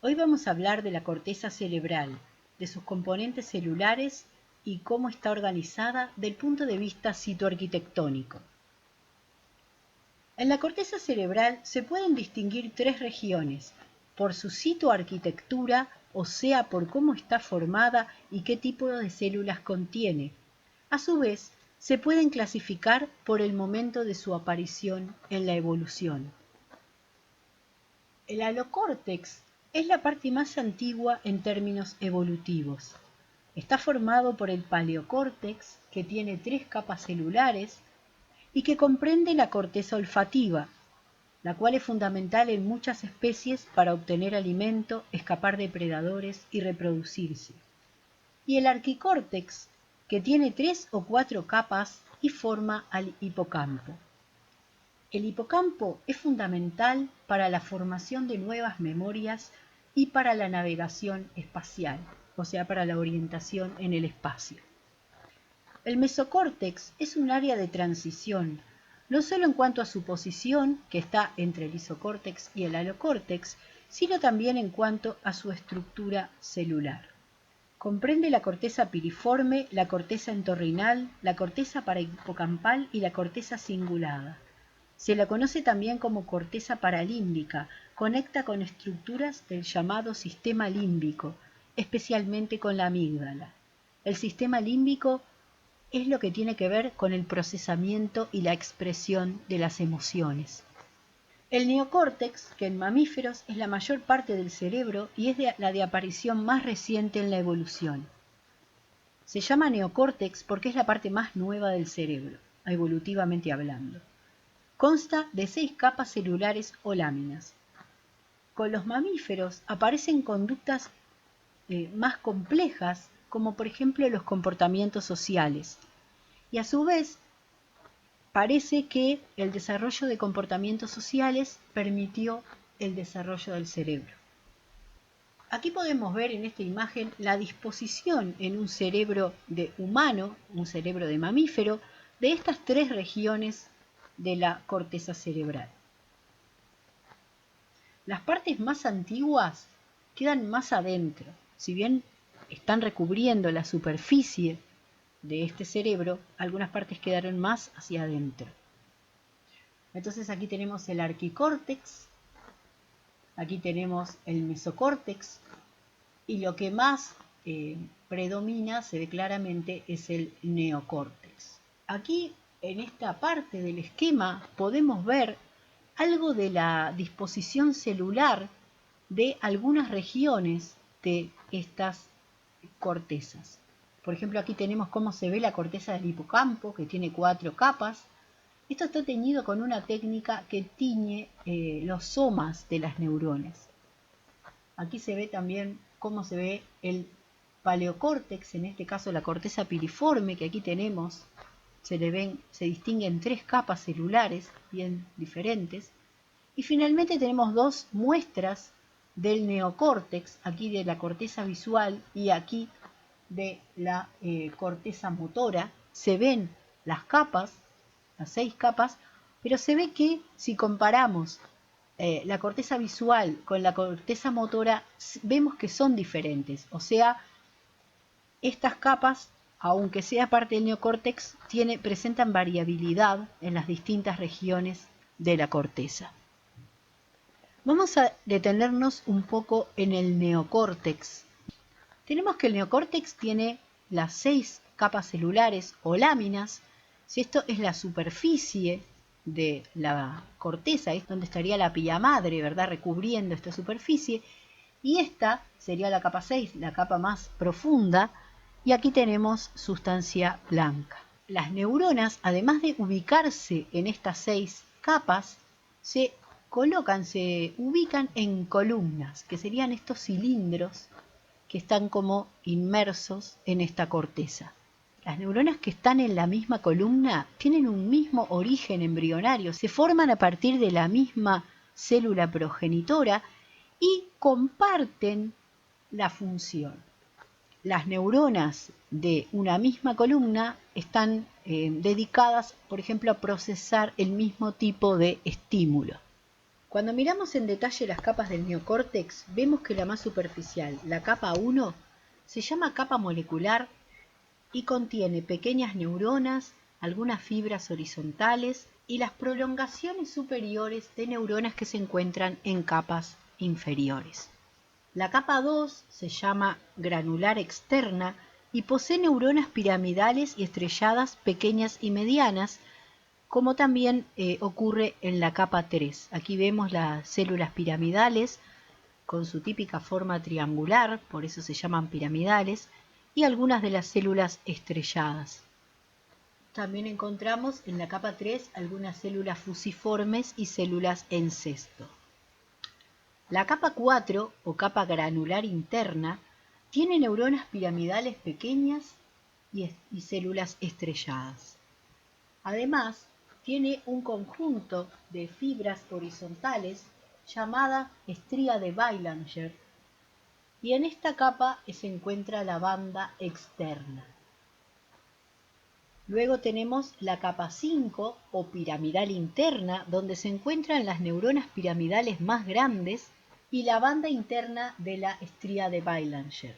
Hoy vamos a hablar de la corteza cerebral, de sus componentes celulares y cómo está organizada del punto de vista citoarquitectónico. En la corteza cerebral se pueden distinguir tres regiones, por su citoarquitectura, o sea, por cómo está formada y qué tipo de células contiene. A su vez, se pueden clasificar por el momento de su aparición en la evolución. El alocórtex es la parte más antigua en términos evolutivos. Está formado por el paleocórtex, que tiene 3 capas celulares y que comprende la corteza olfativa, la cual es fundamental en muchas especies para obtener alimento, escapar de predadores y reproducirse. Y el arquicórtex, que tiene 3 o 4 capas y forma al hipocampo. El hipocampo es fundamental para la formación de nuevas memorias y para la navegación espacial, o sea, para la orientación en el espacio. El mesocórtex es un área de transición, no solo en cuanto a su posición, que está entre el isocórtex y el alocórtex, sino también en cuanto a su estructura celular. Comprende la corteza piriforme, la corteza entorrinal, la corteza parahipocampal y la corteza cingulada. Se la conoce también como corteza paralímbica, conecta con estructuras del llamado sistema límbico, especialmente con la amígdala. El sistema límbico es lo que tiene que ver con el procesamiento y la expresión de las emociones. El neocórtex, que en mamíferos es la mayor parte del cerebro y es la de aparición más reciente en la evolución. Se llama neocórtex porque es la parte más nueva del cerebro, evolutivamente hablando. Consta de 6 capas celulares o láminas. Con los mamíferos aparecen conductas más complejas, como por ejemplo los comportamientos sociales. Y a su vez, parece que el desarrollo de comportamientos sociales permitió el desarrollo del cerebro. Aquí podemos ver en esta imagen la disposición en un cerebro de humano, un cerebro de mamífero, de estas 3 regiones de la corteza cerebral. Las partes más antiguas quedan más adentro, si bien están recubriendo la superficie de este cerebro, algunas partes quedaron más hacia adentro. Entonces aquí tenemos el arquicórtex, aquí tenemos el mesocórtex, y lo que más predomina, se ve claramente, es el neocórtex. Aquí en esta parte del esquema podemos ver algo de la disposición celular de algunas regiones de estas cortezas. Por ejemplo, aquí tenemos cómo se ve la corteza del hipocampo, que tiene 4 capas. Esto está teñido con una técnica que tiñe los somas de las neuronas. Aquí se ve también cómo se ve el paleocórtex, en este caso la corteza piriforme, que aquí tenemos, se distinguen 3 capas celulares bien diferentes. Y finalmente tenemos 2 muestras del neocórtex, aquí de la corteza visual y aquí de la corteza motora. Se ven las capas, las 6 capas, pero se ve que si comparamos la corteza visual con la corteza motora, vemos que son diferentes. O sea, estas capas, aunque sea parte del neocórtex, presentan variabilidad en las distintas regiones de la corteza. Vamos a detenernos un poco en el neocórtex. Tenemos que el neocórtex tiene las 6 capas celulares o láminas. Si esto es la superficie de la corteza, es donde estaría la pila madre, ¿verdad?, recubriendo esta superficie, y esta sería la capa 6, la capa más profunda, y aquí tenemos sustancia blanca. Las neuronas, además de ubicarse en estas 6 capas, se ubican en columnas, que serían estos cilindros que están como inmersos en esta corteza. Las neuronas que están en la misma columna tienen un mismo origen embrionario, se forman a partir de la misma célula progenitora y comparten la función. Las neuronas de una misma columna están dedicadas, por ejemplo, a procesar el mismo tipo de estímulo. Cuando miramos en detalle las capas del neocórtex, vemos que la más superficial, la capa 1, se llama capa molecular y contiene pequeñas neuronas, algunas fibras horizontales y las prolongaciones superiores de neuronas que se encuentran en capas inferiores. La capa 2 se llama granular externa y posee neuronas piramidales y estrelladas pequeñas y medianas, como también ocurre en la capa 3. Aquí vemos las células piramidales con su típica forma triangular, por eso se llaman piramidales, y algunas de las células estrelladas. También encontramos en la capa 3 algunas células fusiformes y células en cesto. La capa 4, o capa granular interna, tiene neuronas piramidales pequeñas y células estrelladas. Además, tiene un conjunto de fibras horizontales llamada estría de Ballinger, y en esta capa se encuentra la banda externa. Luego tenemos la capa 5 o piramidal interna, donde se encuentran las neuronas piramidales más grandes y la banda interna de la estría de Ballinger.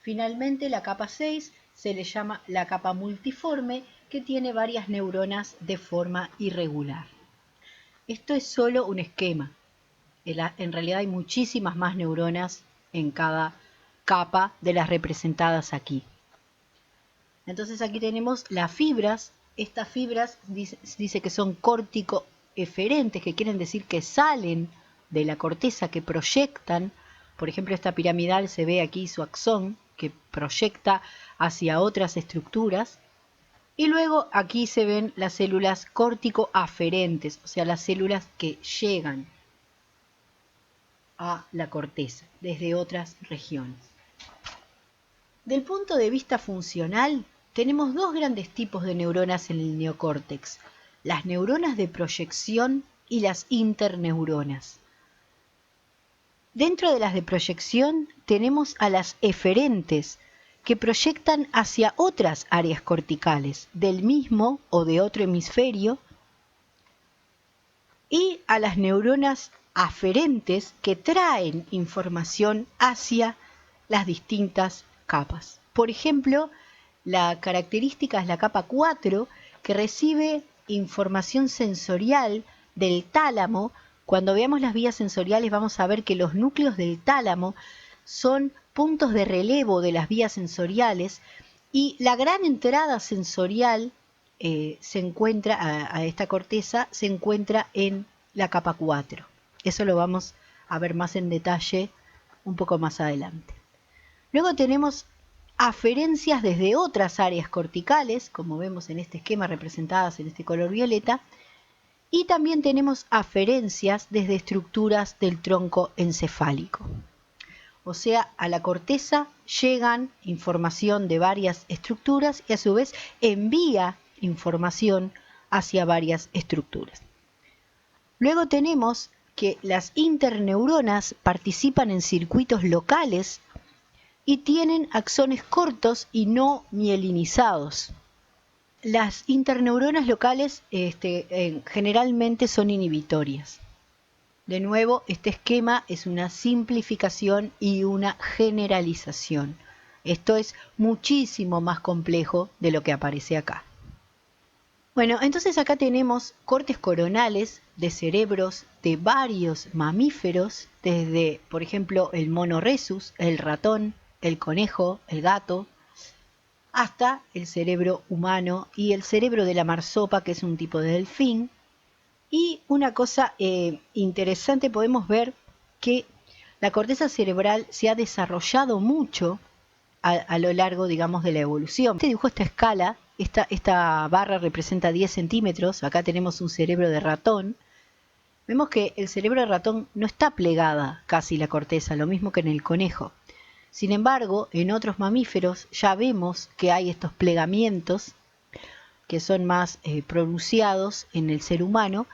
Finalmente, la capa 6 se le llama la capa multiforme, que tiene varias neuronas de forma irregular. Esto es solo un esquema. En realidad hay muchísimas más neuronas en cada capa de las representadas aquí. Entonces aquí tenemos las fibras. Estas fibras dice que son córtico-eferentes, que quieren decir que salen de la corteza, que proyectan. Por ejemplo, esta piramidal se ve aquí su axón, que proyecta hacia otras estructuras. Y luego aquí se ven las células córtico-aferentes, o sea, las células que llegan a la corteza desde otras regiones. Del punto de vista funcional, tenemos dos grandes tipos de neuronas en el neocórtex: las neuronas de proyección y las interneuronas. Dentro de las de proyección tenemos a las eferentes, que proyectan hacia otras áreas corticales del mismo o de otro hemisferio, y a las neuronas aferentes, que traen información hacia las distintas capas. Por ejemplo, la característica es la capa 4, que recibe información sensorial del tálamo. Cuando veamos las vías sensoriales vamos a ver que los núcleos del tálamo son puntos de relevo de las vías sensoriales, y la gran entrada sensorial se encuentra a esta corteza, se encuentra en la capa 4. Eso lo vamos a ver más en detalle un poco más adelante. Luego tenemos aferencias desde otras áreas corticales, como vemos en este esquema representadas en este color violeta, y también tenemos aferencias desde estructuras del tronco encefálico. O sea, a la corteza llegan información de varias estructuras y a su vez envía información hacia varias estructuras. Luego tenemos que las interneuronas participan en circuitos locales y tienen axones cortos y no mielinizados. Las interneuronas locales generalmente son inhibitorias. De nuevo, este esquema es una simplificación y una generalización. Esto es muchísimo más complejo de lo que aparece acá. Bueno, entonces acá tenemos cortes coronales de cerebros de varios mamíferos, desde, por ejemplo, el mono rhesus, el ratón, el conejo, el gato, hasta el cerebro humano y el cerebro de la marsopa, que es un tipo de delfín. Y una cosa interesante, podemos ver que la corteza cerebral se ha desarrollado mucho a lo largo, digamos, de la evolución. Este dibujo, esta escala, esta barra representa 10 centímetros. Acá tenemos un cerebro de ratón. Vemos que el cerebro de ratón no está plegada casi la corteza, lo mismo que en el conejo. Sin embargo, en otros mamíferos ya vemos que hay estos plegamientos que son más pronunciados en el ser humano,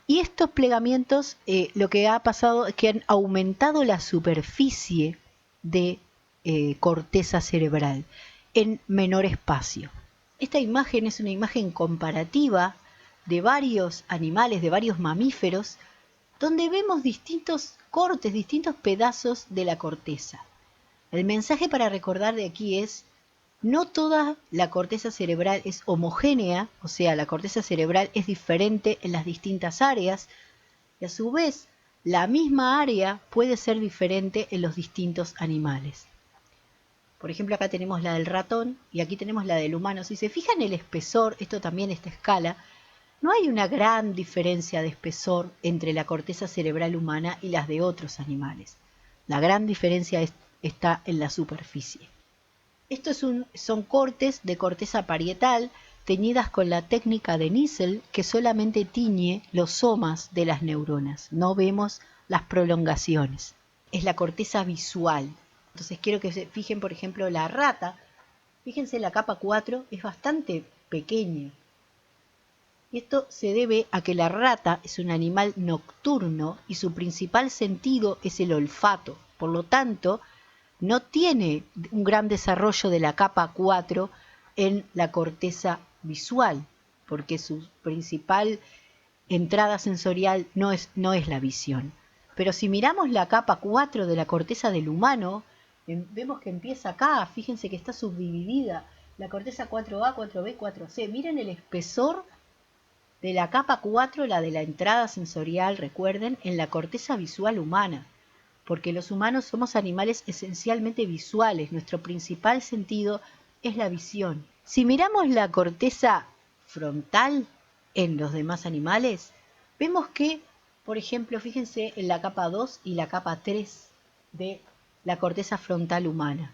y estos plegamientos lo que ha pasado es que han aumentado la superficie de corteza cerebral en menor espacio. Esta imagen es una imagen comparativa de varios animales, de varios mamíferos, donde vemos distintos cortes, distintos pedazos de la corteza. El mensaje para recordar de aquí es: no toda la corteza cerebral es homogénea, o sea, la corteza cerebral es diferente en las distintas áreas, y a su vez, la misma área puede ser diferente en los distintos animales. Por ejemplo, acá tenemos la del ratón y aquí tenemos la del humano. Si se fijan el espesor, esto también, esta escala, no hay una gran diferencia de espesor entre la corteza cerebral humana y las de otros animales. La gran diferencia está en la superficie. Estos son cortes de corteza parietal teñidas con la técnica de Nissl, que solamente tiñe los somas de las neuronas. No vemos las prolongaciones. Es la corteza visual. Entonces quiero que se fijen, por ejemplo, la rata. Fíjense, la capa 4 es bastante pequeña. Y esto se debe a que la rata es un animal nocturno y su principal sentido es el olfato. Por lo tanto, no tiene un gran desarrollo de la capa 4 en la corteza visual, porque su principal entrada sensorial no es la visión. Pero si miramos la capa 4 de la corteza del humano, vemos que empieza acá. Fíjense que está subdividida la corteza 4A, 4B, 4C. Miren el espesor de la capa 4, la de la entrada sensorial, recuerden, en la corteza visual humana, porque los humanos somos animales esencialmente visuales. Nuestro principal sentido es la visión. Si miramos la corteza frontal en los demás animales, vemos que, por ejemplo, fíjense en la capa 2 y la capa 3 de la corteza frontal humana.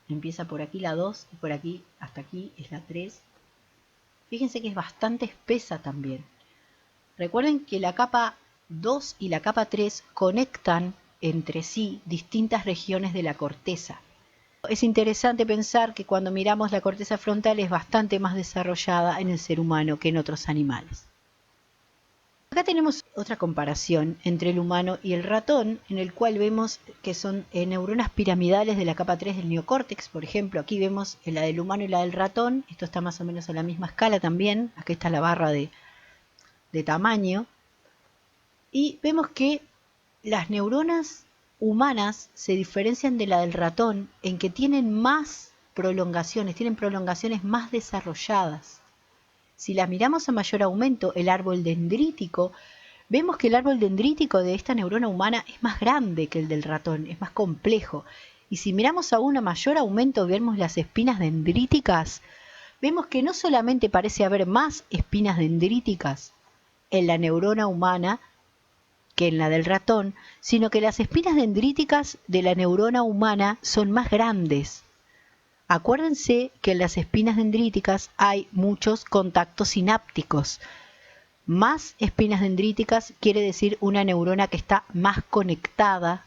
Empieza por aquí la 2 y por aquí hasta aquí es la 3. Fíjense que es bastante espesa también. Recuerden que la capa 2 y la capa 3 conectan entre sí distintas regiones de la corteza. Es interesante pensar que cuando miramos la corteza frontal es bastante más desarrollada en el ser humano que en otros animales. Acá tenemos otra comparación entre el humano y el ratón, en el cual vemos que son neuronas piramidales de la capa 3 del neocórtex. Por ejemplo, aquí vemos la del humano y la del ratón. Esto está más o menos a la misma escala también. Aquí está la barra de tamaño. Y vemos que las neuronas humanas se diferencian de la del ratón en que tienen más prolongaciones, tienen prolongaciones más desarrolladas. Si las miramos a mayor aumento, el árbol dendrítico, vemos que el árbol dendrítico de esta neurona humana es más grande que el del ratón, es más complejo. Y si miramos aún a mayor aumento, vemos las espinas dendríticas, vemos que no solamente parece haber más espinas dendríticas en la neurona humana que en la del ratón, sino que las espinas dendríticas de la neurona humana son más grandes. Acuérdense que en las espinas dendríticas hay muchos contactos sinápticos. Más espinas dendríticas quiere decir una neurona que está más conectada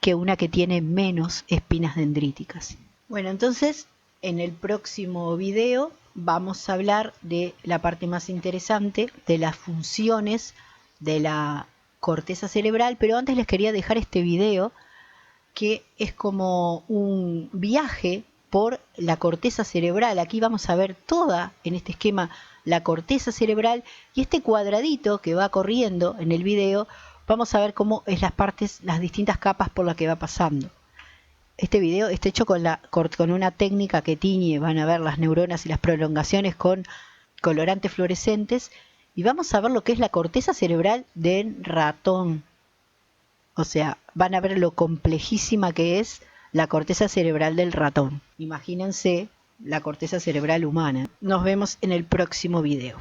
que una que tiene menos espinas dendríticas. Bueno, entonces en el próximo video vamos a hablar de la parte más interesante, de las funciones de la corteza cerebral, pero antes les quería dejar este video que es como un viaje por la corteza cerebral. Aquí vamos a ver toda, en este esquema, la corteza cerebral, y este cuadradito que va corriendo en el video, vamos a ver cómo es las distintas capas por las que va pasando. Este video está hecho con una técnica que tiñe, van a ver las neuronas y las prolongaciones con colorantes fluorescentes, y vamos a ver lo que es la corteza cerebral del ratón. O sea, van a ver lo complejísima que es la corteza cerebral del ratón. Imagínense la corteza cerebral humana. Nos vemos en el próximo video.